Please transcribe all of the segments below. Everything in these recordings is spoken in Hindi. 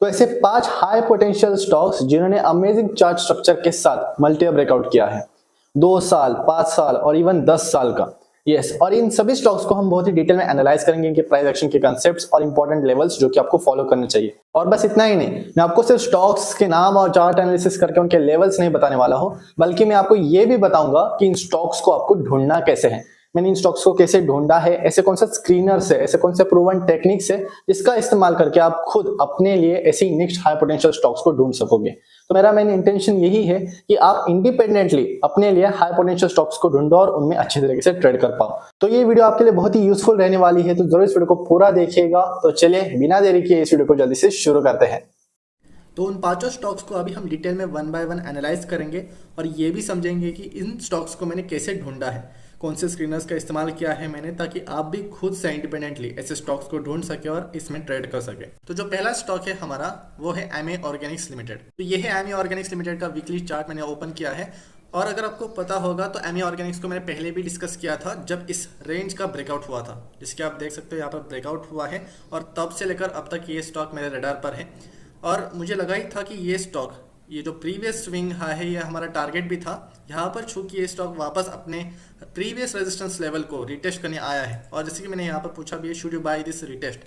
तो ऐसे 5 हाई पोटेंशियल स्टॉक्स जिन्होंने अमेजिंग चार्ट स्ट्रक्चर के साथ मल्टी ब्रेकआउट किया है, 2 साल, 5 साल और इवन 10 साल का। यस, और इन सभी स्टॉक्स को हम बहुत ही डिटेल में एनालाइज करेंगे, इनके प्राइस एक्शन के कांसेप्ट्स और इंपॉर्टेंट लेवल्स जो कि आपको फॉलो करने चाहिए। और बस इतना ही नहीं, मैं आपको सिर्फ स्टॉक्स के नाम और चार्ट एनालिसिस करके उनके लेवल्स नहीं बताने वाला हूं, बल्कि मैं आपको ये भी बताऊंगा कि इन स्टॉक्स को आपको ढूंढना कैसे है। मैंने इन स्टॉक्स को कैसे ढूंढा है, ऐसे कौन सा स्क्रीनर्स है, ऐसे कौन से प्रूवन टेक्निक्स है जिसका इस्तेमाल करके आप खुद अपने लिए ऐसी नेक्स्ट हाई पोटेंशियल स्टॉक्स को ढूंढ सकोगे। तो मेरा मेन इंटेंशन यही है कि आप इंडिपेंडेंटली अपने लिए हाई पोटेंशियल स्टॉक्स को ढूंढो और उनमें अच्छे तरीके से ट्रेड कर पाओ। तो ये वीडियो आपके लिए बहुत ही यूजफुल रहने वाली है, तो जरूर इस वीडियो को पूरा देखिएगा। तो चलिए बिना देरी किए इस वीडियो को जल्दी से शुरू करते हैं। तो उन पांचों स्टॉक्स को अभी हम डिटेल में वन बाय वन एनालाइज करेंगे और ये भी समझेंगे कि इन स्टॉक्स को मैंने कैसे ढूंढा है, कौन से स्क्रीनर्स का इस्तेमाल किया है मैंने, ताकि आप भी खुद से इंडिपेंडेंटली ऐसे स्टॉक्स को ढूंढ सके और इसमें ट्रेड कर सके। तो जो पहला स्टॉक है हमारा वो है एमए ऑर्गेनिक्स लिमिटेड। तो ये है एमए ऑर्गेनिक्स लिमिटेड का वीकली चार्ट मैंने ओपन किया है। और अगर आपको पता होगा तो एमए ऑर्गेनिक्स को मैंने पहले भी डिस्कस किया था जब इस रेंज का ब्रेकआउट हुआ था, जिसके आप देख सकते हो यहाँ पर ब्रेकआउट हुआ है और तब से लेकर अब तक ये स्टॉक मेरे रडार पर है। और मुझे लगा ही था कि ये स्टॉक, ये जो प्रीवियस स्विंग हाई है, ये हमारा टारगेट भी था। यहाँ पर चूंकि ये स्टॉक वापस अपने प्रीवियस रेजिस्टेंस लेवल को रिटेस्ट करने आया है, और जैसे कि मैंने यहाँ पर पूछा भी है, should you buy this retest,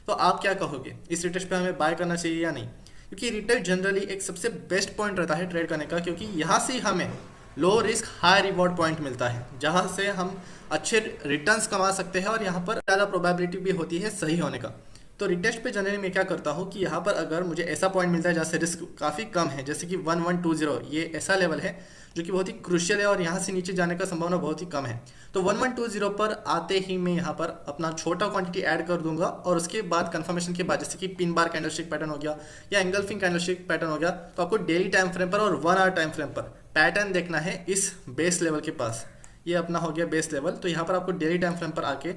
तो आप क्या कहोगे, इस रिटेस्ट पे हमें बाय करना चाहिए या नहीं? क्योंकि रिटेस्ट जनरली एक सबसे बेस्ट पॉइंट रहता है ट्रेड करने का, क्योंकि यहाँ से हमें low risk high reward point मिलता है, जहाँ से हम अच्छे रिटर्न्स कमा सकते हैं और यहाँ पर ज़्यादा प्रोबेबिलिटी भी होती है सही होने का। तो रिटेस्ट पे जनरली मैं क्या करता हूँ कि यहाँ पर अगर मुझे ऐसा पॉइंट मिलता है जहाँ से रिस्क काफ़ी कम है, जैसे कि 1120, ये ऐसा लेवल है जो कि बहुत ही क्रूशियल है और यहाँ से नीचे जाने का संभावना बहुत ही कम है। तो 1120 पर आते ही मैं यहाँ पर अपना छोटा क्वांटिटी ऐड कर दूंगा और उसके बाद कंफर्मेशन के बाद, जैसे कि पिन बार कैंडलस्टिक पैटर्न हो गया या एंगल्फिंग कैंडलस्टिक पैटर्न हो गया, तो आपको डेली टाइम फ्रेम पर और 1 आवर टाइम फ्रेम पर पैटर्न देखना है इस बेस लेवल के पास। ये अपना हो गया बेस लेवल। तो यहाँ पर आपको डेली टाइम फ्रेम पर आके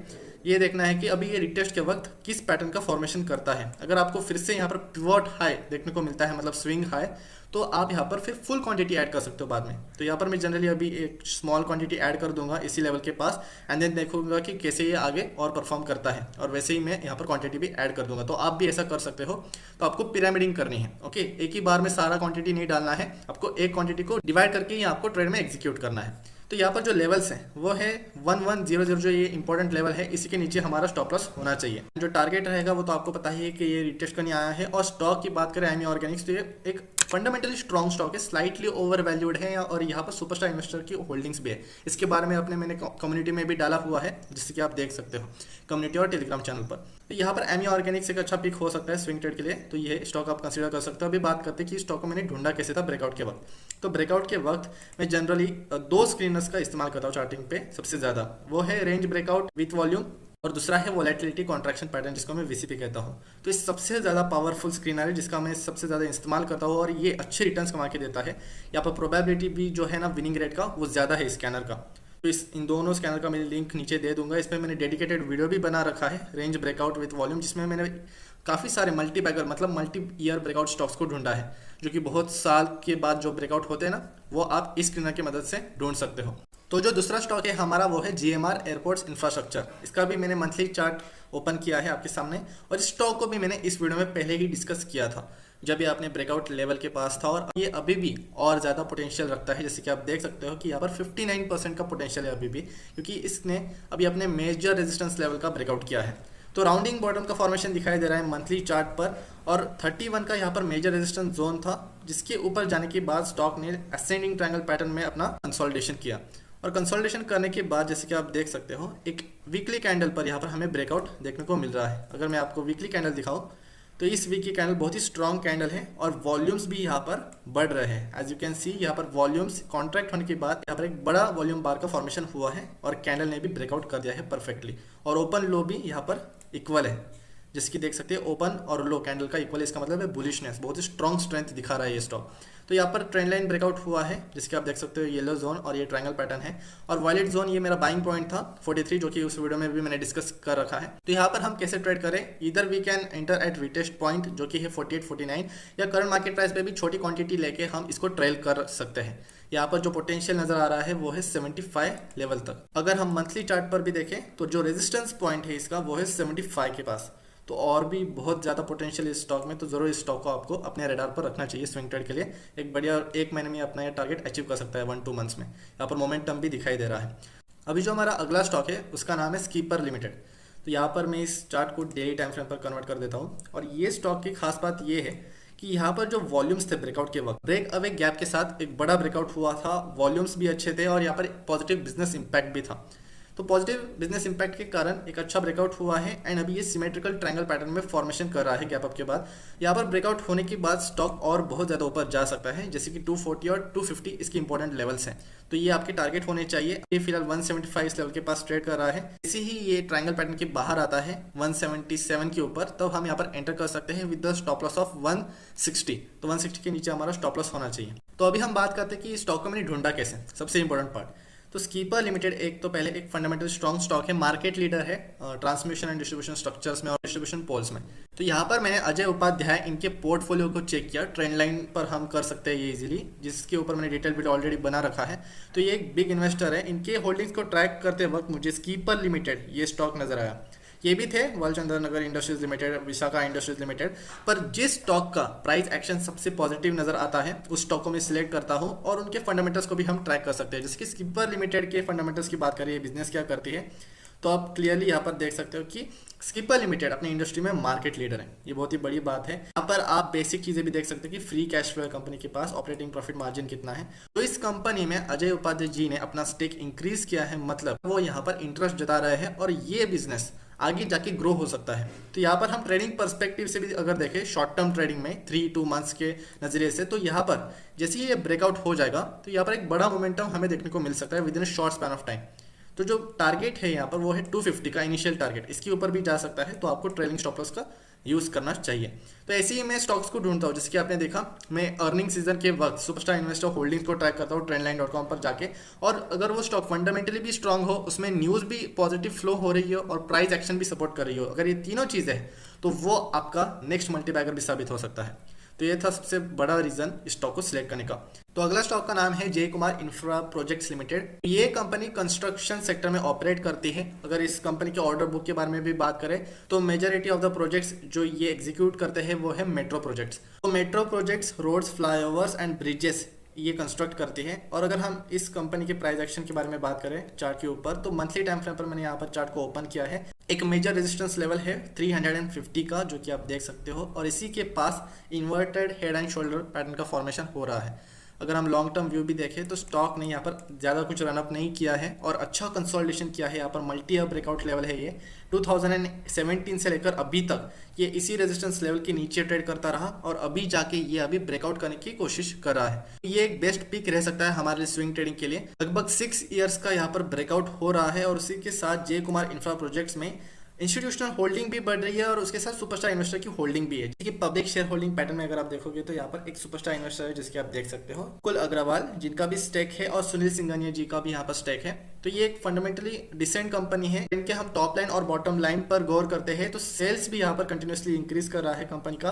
ये देखना है कि अभी ये रिटेस्ट के वक्त किस पैटर्न का फॉर्मेशन करता है। अगर आपको फिर से यहाँ पर पिवट हाई देखने को मिलता है, मतलब स्विंग हाई, तो आप यहाँ पर फिर फुल क्वांटिटी ऐड कर सकते हो बाद में। तो यहाँ पर मैं जनरली अभी एक स्मॉल क्वांटिटी ऐड कर दूंगा इसी लेवल के पास, एंड देन देखूंगा कि कैसे ये आगे और परफॉर्म करता है, और वैसे ही मैं यहाँ पर क्वांटिटी भी ऐड कर दूंगा। तो आप भी ऐसा कर सकते हो। तो आपको पिरामिडिंग करनी है। ओके, एक ही बार में सारा क्वांटिटी नहीं डालना है, आपको एक क्वांटिटी को डिवाइड करके ही आपको ट्रेड में एग्जीक्यूट करना है। तो यहाँ पर जो लेवल्स हैं वो है 1100, जो ये इंपॉर्टेंट लेवल है, इसी के नीचे हमारा स्टॉप लॉस होना चाहिए। जो टारगेट रहेगा वो तो आपको पता ही है कि ये रिटेस्ट करने आया है। और स्टॉक की बात करें एमए ऑर्गेनिक्स, तो ये एक फंडामेंटली स्ट्रॉन्ग स्टॉक है, स्लाइटली ओवर वैल्यूड है, और यहाँ पर सुपरस्टार इन्वेस्टर की होल्डिंग्स भी है। इसके बारे में मैंने कम्युनिटी में भी डाला हुआ है, जिससे कि आप देख सकते हो कम्युनिटी और टेलीग्राम चैनल पर। तो यहाँ पर एमए ऑर्गेनिक्स एक अच्छा पिक हो सकता है स्विंग ट्रेड के लिए, तो ये स्टॉक आप कंसीडर कर सकते हो। अभी बात करते हैं कि स्टॉक को मैंने ढूंढा कैसे था ब्रेकआउट के वक्त। तो ब्रेकआउट के वक्त मैं जनरली 2 स्क्रीनर्स का इस्तेमाल करता हूँ चार्टिंग पे सबसे ज़्यादा। वो है रेंज ब्रेकआउट विथ वॉल्यूम, और दूसरा है वोलेटिलिटी कॉन्ट्रैक्शन पैटर्न, जिसको मैं वीसीपी कहता हूँ। तो इस सबसे ज़्यादा पावरफुल स्क्रीनर है, जिसका मैं सबसे ज़्यादा इस्तेमाल करता हूँ, और ये अच्छे रिटर्न्स कमा के देता है। यहाँ पर प्रोबेबिलिटी भी जो है ना विनिंग रेट का, वो ज़्यादा है स्कैनर का। तो इन दोनों स्कैनर का मैं लिंक नीचे दे दूंगा। इस पर मैंने डेडिकेटेड वीडियो भी बना रखा है, रेंज ब्रेकआउट विथ वॉल्यूम, जिसमें मैंने काफ़ी सारे मल्टी बैगर, मतलब मल्टी ईयर ब्रेकआउट स्टॉक्स को ढूंढा है, जो कि बहुत साल के बाद जो ब्रेकआउट होते हैं ना, वो आप इस स्क्रीनर की मदद से ढूंढ सकते हो। तो जो दूसरा स्टॉक है हमारा वो है जीएमआर एयरपोर्ट्स इंफ्रास्ट्रक्चर। इसका भी मैंने मंथली चार्ट ओपन किया है आपके सामने, और इस स्टॉक को भी मैंने इस वीडियो में पहले ही डिस्कस किया था जब ये अपने ब्रेकआउट लेवल के पास था, और ये अभी भी और ज़्यादा पोटेंशियल रखता है। जैसे कि आप देख सकते हो कि यहाँ पर 59% का पोटेंशियल है अभी भी, क्योंकि इसने अभी अपने मेजर रेजिस्टेंस लेवल का ब्रेकआउट किया है। तो राउंडिंग बॉटम का फॉर्मेशन दिखाई दे रहा है मंथली चार्ट पर, और 31 का यहाँ पर मेजर रेजिस्टेंस जोन था, जिसके ऊपर जाने के बाद स्टॉक ने असेंडिंग ट्रायंगल पैटर्न में अपना कंसोलिडेशन किया। और कंसोलिडेशन करने के बाद, जैसे कि आप देख सकते हो, एक वीकली कैंडल पर यहाँ पर हमें ब्रेकआउट देखने को मिल रहा है। अगर मैं आपको वीकली कैंडल दिखाऊं, तो इस वीक की कैंडल बहुत ही स्ट्रॉन्ग कैंडल है, और वॉल्यूम्स भी यहाँ पर बढ़ रहे हैं। एज यू कैन सी, यहाँ पर वॉल्यूम्स कॉन्ट्रैक्ट होने के बाद यहाँ पर एक बड़ा वॉल्यूम बार का फॉर्मेशन हुआ है, और कैंडल ने भी ब्रेकआउट कर दिया है परफेक्टली। और ओपन लो भी यहाँ पर इक्वल है, जिसकी देख सकते हैं ओपन और लो कैंडल का इक्वल है। इसका मतलब है बुलिशनेस, बहुत ही स्ट्रॉन्ग स्ट्रेंथ दिखा रहा है ये स्टॉक। तो यहाँ पर ट्रेंड लाइन ब्रेकआउट हुआ है, जिसके आप देख सकते हो येलो जोन, और ये ट्रायंगल पैटर्न है, और वायलेट जोन ये मेरा बाइंग पॉइंट था 43, जो कि उस वीडियो में भी मैंने डिस्कस कर रखा है। तो यहाँ पर हम कैसे ट्रेड करें, इधर we can enter at retest point, जो कि है 48-49, या करंट मार्केट प्राइस पे भी छोटी क्वांटिटी लेके हम इसको ट्रेल कर सकते हैं। यहाँ पर जो पोटेंशियल नजर आ रहा है वो है 75 लेवल तक। अगर हम मंथली चार्ट पर भी देखें, तो जो रेजिस्टेंस पॉइंट है इसका वो है 75 के पास। तो और भी बहुत ज़्यादा पोटेंशियल इस स्टॉक में, तो ज़रूर इस स्टॉक को आपको अपने रडार पर रखना चाहिए स्विंग ट्रेड के लिए। एक बढ़िया 1 महीने में अपना ये टारगेट अचीव कर सकता है 1-2 मंथ्स में। यहाँ पर मोमेंटम भी दिखाई दे रहा है। अभी जो हमारा अगला स्टॉक है उसका नाम है स्कीपर लिमिटेड। तो यहाँ पर मैं इस चार्ट को डेली टाइम फ्रेम पर कन्वर्ट कर देता हूँ। और ये स्टॉक की खास बात ये है कि यहाँ पर जो वॉल्यूम्स थे ब्रेकआउट के वक्त, ब्रेक अवे गैप के साथ एक बड़ा ब्रेकआउट हुआ था, वॉल्यूम्स भी अच्छे थे और यहाँ पर पॉजिटिव बिजनेस इंपैक्ट भी था। तो पॉजिटिव बिजनेस इंपैक्ट के कारण एक अच्छा ब्रेकआउट हुआ है एंड अभी ये सिमेट्रिकल ट्रायंगल पैटर्न में फॉर्मेशन कर रहा है गैप अप के बाद। यहाँ पर ब्रेकआउट होने के बाद स्टॉक और बहुत ज़्यादा ऊपर जा सकता है, जैसे कि 240 और 250 इसकी इंपॉर्टेंट लेवल्स हैं। तो ये आपके टारगेट होने चाहिए। ये फिलहाल 175 इस लेवल के पास ट्रेड कर रहा है। इसी ही ये ट्रायंगल पैटर्न के बाहर आता है 177 के ऊपर, तब हम यहाँ पर एंटर कर सकते हैं with the stop loss of 160। तो 160 के नीचे हमारा स्टॉप लॉस होना चाहिए। तो अभी हम बात करते हैं कि स्टॉक को मैंने ढूंढा कैसे, सबसे इंपॉर्टेंट पार्ट। तो स्कीपर लिमिटेड एक तो पहले एक फंडामेंटल स्ट्रॉन्ग स्टॉक है, मार्केट लीडर है ट्रांसमिशन एंड डिस्ट्रीब्यूशन स्ट्रक्चर्स में और डिस्ट्रीब्यूशन पोल्स में। तो यहाँ पर मैंने अजय उपाध्याय इनके पोर्टफोलियो को चेक किया, ट्रेंड लाइन पर हम कर सकते हैं ये इजीली, जिसके ऊपर मैंने डिटेल वीडियो ऑलरेडी बना रखा है। तो ये एक बिग इन्वेस्टर है, इनके होल्डिंग्स को ट्रैक करते वक्त मुझे स्कीपर लिमिटेड ये स्टॉक नजर आया। ये भी थे Walchandnagar industries limited, Vishakha industries limited, पर जिस स्टॉक का प्राइस एक्शन सबसे पॉजिटिव नजर आता है उस स्टॉक को मैं सिलेक्ट करता हूं और उनके फंडामेंटल्स को भी हम ट्रैक कर सकते हैं। जैसे कि स्कीपर लिमिटेड के फंडामेंटल्स की बात करें, बिजनेस क्या करती है, तो आप क्लियरली यहाँ पर देख सकते हो कि स्कीपर लिमिटेड अपनी इंडस्ट्री में मार्केट लीडर है। ये बहुत ही बड़ी बात है। यहाँ पर आप बेसिक चीजें भी देख सकते हैं कि फ्री कैश फ्लो है कंपनी के पास, ऑपरेटिंग प्रॉफिट मार्जिन कितना है। तो इस कंपनी में अजय उपाध्याय जी ने अपना स्टेक इंक्रीज किया है, मतलब वो यहाँ पर इंटरेस्ट जता रहे हैं और ये बिजनेस आगे जाके ग्रो हो सकता है। तो यहाँ पर हम ट्रेडिंग पर्सपेक्टिव से भी अगर देखें, शॉर्ट टर्म ट्रेडिंग में 3-2 मंथ्स के नजरिए से, तो यहाँ पर जैसे ये ब्रेकआउट हो जाएगा तो यहाँ पर एक बड़ा मोमेंटम हमें देखने को मिल सकता है with in short span of time. तो जो टारगेट है यहाँ पर वो है 250 का इनिशियल टारगेट, इसके ऊपर भी जा सकता है। तो आपको ट्रेलिंग स्टॉप लॉस का यूज करना चाहिए। तो ऐसे ही मैं स्टॉक्स को ढूंढता हूँ, जैसे कि आपने देखा मैं अर्निंग सीजन के वक्त सुपरस्टार इन्वेस्टर होल्डिंग्स को ट्रैक करता हूँ trendline.com पर जाके, और अगर वो स्टॉक फंडामेंटली भी स्ट्रांग हो, उसमें न्यूज भी पॉजिटिव फ्लो हो रही हो और प्राइस एक्शन भी सपोर्ट कर रही हो, अगर ये तीनों चीजें हैं तो वो आपका नेक्स्ट मल्टीबैगर भी साबित हो सकता है। तो ये था सबसे बड़ा रीजन स्टॉक को सिलेक्ट करने का। तो अगला स्टॉक का नाम है जय कुमार इंफ्रा प्रोजेक्ट्स लिमिटेड। ये कंपनी कंस्ट्रक्शन सेक्टर में ऑपरेट करती है। अगर इस कंपनी के ऑर्डर बुक के बारे में भी बात करें तो मेजॉरिटी ऑफ द प्रोजेक्ट्स जो ये एग्जीक्यूट करते हैं वो है मेट्रो प्रोजेक्ट्स। तो metro projects, roads, flyovers and bridges ये कंस्ट्रक्ट करती है। और अगर हम इस कंपनी के प्राइस एक्शन के बारे में बात करें चार्ट के ऊपर, तो मंथली टाइम फ्रेम पर मैंने यहाँ पर चार्ट को ओपन किया है। एक मेजर रेजिस्टेंस लेवल है 350 का, जो कि आप देख सकते हो, और इसी के पास inverted head and shoulder pattern का फॉर्मेशन हो रहा है। अगर हम लॉन्ग टर्म व्यू भी देखें तो स्टॉक ने यहाँ पर ज़्यादा कुछ रनअप नहीं किया है और अच्छा कंसोलिडेशन किया है। यहाँ पर मल्टी अप ब्रेकआउट लेवल है। ये 2017 से लेकर अभी तक ये इसी रेजिस्टेंस लेवल के नीचे ट्रेड करता रहा और अभी जाके ये अभी ब्रेकआउट करने की कोशिश कर रहा है। ये एक बेस्ट पिक रह सकता है हमारे स्विंग ट्रेडिंग के लिए। लगभग 6 इयर्स का यहाँ पर ब्रेकआउट हो रहा है और उसी के साथ जय कुमार इंफ्रा प्रोजेक्ट्स में इंस्टीट्यूशनल होल्डिंग भी बढ़ रही है और उसके साथ सुपरस्टार इन्वेस्टर की होल्डिंग भी है। जैसे कि पब्लिक शेयर होल्डिंग पैटर्न में अगर आप देखोगे तो यहाँ पर एक सुपरस्टार इन्वेस्टर है जिसके आप देख सकते हो, कुल अग्रवाल, जिनका भी स्टेक है, और सुनील सिंघानिया जी का भी यहाँ पर स्टेक है। तो ये एक फंडामेंटली डिसेंट कंपनी है। इनके हम टॉप लाइन और बॉटम लाइन पर गौर करते हैं तो सेल्स भी यहाँ पर कंटिन्यूसली इंक्रीज कर रहा है कंपनी का,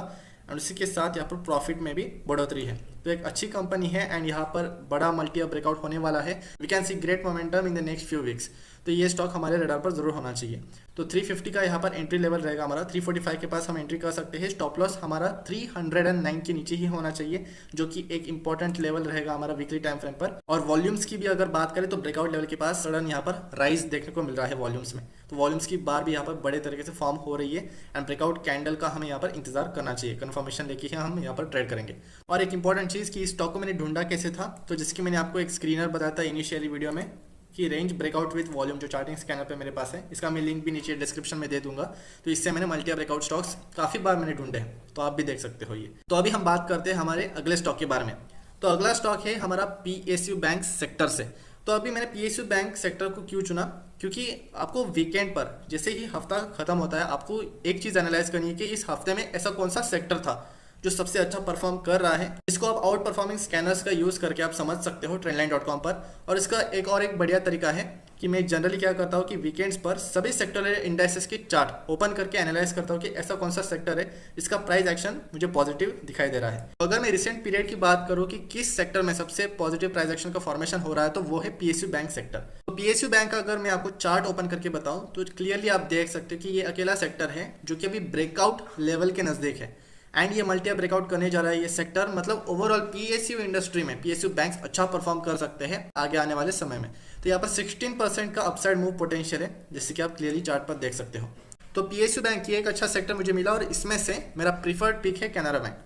और उसी के साथ यहाँ पर प्रॉफिट में भी बढ़ोतरी है। तो एक अच्छी कंपनी है एंड यहाँ पर बड़ा मल्टी अप ब्रेकआउट होने वाला है। We can see great momentum in the next few weeks. तो ये स्टॉक हमारे रडार पर जरूर होना चाहिए। तो 350 का यहाँ पर एंट्री लेवल रहेगा हमारा, 345 के पास हम एंट्री कर सकते हैं। स्टॉप लॉस हमारा 309 के नीचे ही होना चाहिए, जो कि एक इंपॉर्टेंट लेवल रहेगा हमारा वीकली टाइम फ्रेम पर। और वॉल्यूम्स की भी अगर बात करें तो ब्रेकआउट लेवल के पास सडन यहाँ पर राइज देखने को मिल रहा है वॉल्यूम्स में। तो वॉल्यूम्स की बार भी यहाँ पर बड़े तरीके से फॉर्म हो रही है एंड ब्रेकआउट कैंडल का हमें यहाँ पर इंतजार करना चाहिए। कन्फर्मेशन लेके ही हम यहाँ पर ट्रेड करेंगे। और एक इंपॉर्टेंट चीज़ कि स्टॉक को मैंने ढूंढा कैसे था, तो जिसकी मैंने आपको एक स्क्रीनर बताया था इनिशियली वीडियो में कि रेंज ब्रेकआउट विद वॉल्यूम, जो चार्टिंग स्कैनर पे मेरे पास है, इसका मैं लिंक भी नीचे डिस्क्रिप्शन में दे दूंगा। तो इससे मैंने मल्टी ब्रेकआउट स्टॉक्स काफ़ी बार मैंने ढूंढे हैं, तो आप भी देख सकते हो ये। तो अभी हम बात करते हैं हमारे अगले स्टॉक के बारे में। तो अगला स्टॉक है हमारा PSU बैंक सेक्टर से। तो अभी मैंने PSU बैंक सेक्टर को क्यों चुना, क्योंकि आपको वीकेंड पर जैसे ही हफ्ता खत्म होता है आपको एक चीज़ एनालाइज करनी है कि इस हफ्ते में ऐसा कौन सा सेक्टर था जो सबसे अच्छा परफॉर्म कर रहा है। इसको आप आउट परफॉर्मिंग स्कैनर्स का यूज करके आप समझ सकते हो trendline.com पर। और इसका एक बढ़िया तरीका है कि मैं जनरली क्या करता हूँ कि वीकेंड्स पर सभी सेक्टरल इंडाइसेस की चार्ट ओपन करके एनालाइज करता हूँ कि ऐसा कौन सा सेक्टर है इसका प्राइस एक्शन मुझे पॉजिटिव दिखाई दे रहा है। तो अगर मैं रिसेंट पीरियड की बात करूँ कि किस सेक्टर में सबसे पॉजिटिव प्राइस एक्शन का फॉर्मेशन हो रहा है, तो वो है PSU बैंक सेक्टर। तो तो पीएसयू बैंक का अगर मैं आपको चार्ट ओपन करके बताऊं तो क्लियरली आप देख सकते हो कि ये अकेला सेक्टर है जो कि अभी ब्रेकआउट लेवल के नज़दीक है एंड ये मल्टी ब्रेकआउट करने जा रहा है ये सेक्टर। मतलब ओवरऑल पीएसयू इंडस्ट्री में पीएसयू बैंक्स अच्छा परफॉर्म कर सकते हैं आगे आने वाले समय में। तो यहाँ पर 16% का अपसाइड मूव पोटेंशियल है जैसे कि आप क्लियरली चार्ट पर देख सकते हो। तो पीएसयू बैंक ये एक अच्छा सेक्टर मुझे मिला और इसमें से मेरा प्रीफर्ड पिक है कैनरा बैंक,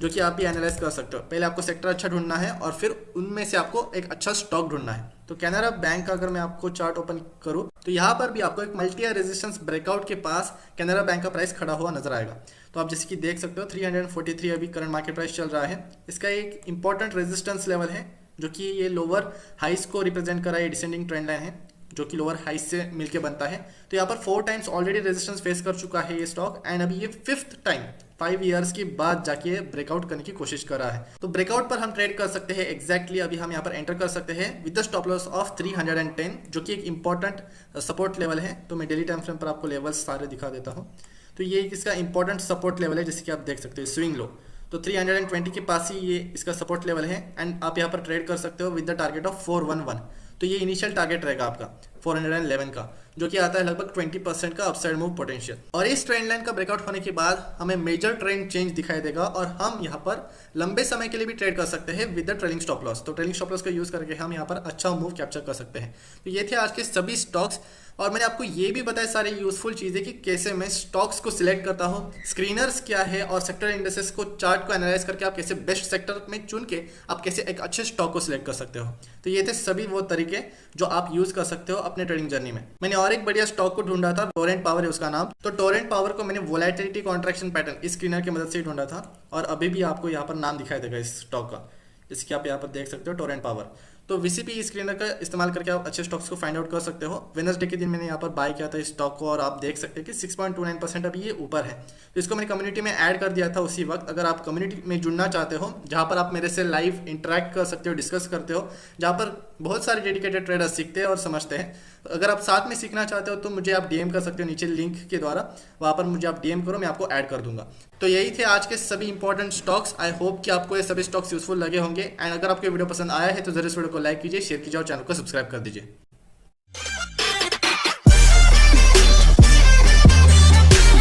जो कि आप भी एनालाइज कर सकते हो। पहले आपको सेक्टर अच्छा ढूंढना है और फिर उनमें से आपको एक अच्छा स्टॉक ढूंढना है। तो कैनरा बैंक का अगर मैं आपको चार्ट ओपन करूं तो यहाँ पर भी आपको एक मल्टी रेजिस्टेंस ब्रेकआउट के पास कैनरा बैंक का प्राइस खड़ा हुआ नजर आएगा। तो आप जैसे कि देख सकते हो 343 अभी करंट मार्केट प्राइस चल रहा है। इसका एक इंपॉर्टेंट रेजिस्टेंस लेवल है जो कि ये लोअर हाइस को रिप्रेजेंट कर रहा है, डिसेंडिंग ट्रेंड लाइन है जो कि लोअर हाइस से मिलके बनता है। तो यहाँ पर 4 टाइम्स ऑलरेडी रेजिस्टेंस फेस कर चुका है ये स्टॉक एंड अभी ये 5th टाइम 5 इयर्स के बाद जाके ब्रेकआउट करने की कोशिश कर रहा है। तो ब्रेकआउट पर हम ट्रेड कर सकते हैं एग्जैक्टली अभी हम यहाँ पर एंटर कर सकते हैं with the stop loss of 310 जो कि एक इंपॉर्टेंट सपोर्ट लेवल है। तो मैं डेली टाइम फ्रेम पर आपको लेवल्स सारे दिखा देता हूँ। तो ये इसका इंपॉर्टेंट सपोर्ट लेवल है जैसे कि आप देख सकते हो स्विंग लो। तो 320 के पास ही ये इसका सपोर्ट लेवल है एंड आप यहाँ पर ट्रेड कर सकते हो विद द टारगेट ऑफ 411। तो ये इनिशियल टारगेट रहेगा आपका 411 का जो कि आता है लगभग 20% का अपसाइड मूव पोटेंशियल। और इस ट्रेंड लाइन का ब्रेकआउट होने के बाद हमें मेजर ट्रेंड चेंज दिखाई देगा और हम यहाँ पर लंबे समय के लिए भी ट्रेड कर सकते हैं with the trailing stop loss. तो ट्रेलिंग स्टॉप लॉस का यूज करके हम यहाँ पर अच्छा मूव कैप्चर कर सकते हैं। तो ये थे आज के सभी स्टॉक्स और मैंने आपको ये भी बताया सारी यूजफुल चीज़ें कि कैसे मैं स्टॉक्स को सिलेक्ट करता हूँ, स्क्रीनर्स क्या है और सेक्टर इंडेक्सेस को चार्ट को एनालाइज करके आप कैसे बेस्ट सेक्टर में चुन के आप कैसे एक अच्छे स्टॉक को सिलेक्ट कर सकते हो। तो ये थे सभी वो तरीके जो आप यूज कर सकते हो अपने ट्रेडिंग जर्नी में। मैंने और एक बढ़िया स्टॉक को ढूंढा था, टोरेंट पावर है उसका नाम। तो टोरेंट पावर को मैंने वोलेटिलिटी कॉन्ट्रैक्शन पैटर्न इस स्क्रीनर की मदद से ढूंढा था और अभी भी आपको यहाँ पर नाम दिखाई देगा इस स्टॉक का, जैसे कि आप यहाँ पर देख सकते हो टोरेंट पावर। तो वीसीपी स्क्रीनर का इस्तेमाल करके आप अच्छे स्टॉक्स को फाइंड आउट कर सकते हो। वेडनेसडे के दिन मैंने यहाँ पर बाय किया था इस स्टॉक को और आप देख सकते हैं कि 6.29% अभी ये ऊपर है। तो इसको मैंने कम्युनिटी में ऐड कर दिया था उसी वक्त। अगर आप कम्युनिटी में जुड़ना चाहते हो जहाँ पर आप मेरे से लाइव इंटरेक्ट कर सकते हो, डिस्कस करते हो, जहाँ पर बहुत सारे डेडिकेटेड ट्रेडर्स सीखते हैं और समझते हैं। अगर आप साथ में सीखना चाहते हो तो मुझे आप डीएम कर सकते हो नीचे लिंक के द्वारा, वहाँ पर मुझे आप डीएम करो, मैं आपको ऐड कर दूंगा। तो यही थे आज के सभी इंपॉर्टेंट स्टॉक्स। आई होप कि आपको ये सभी स्टॉक्स यूजफुल लगे होंगे एंड अगर आपको वीडियो पसंद आया है तो जरूर इस वीडियो को लाइक कीजिए, शेयर कीजिए और चैनल को सब्सक्राइब कर दीजिए।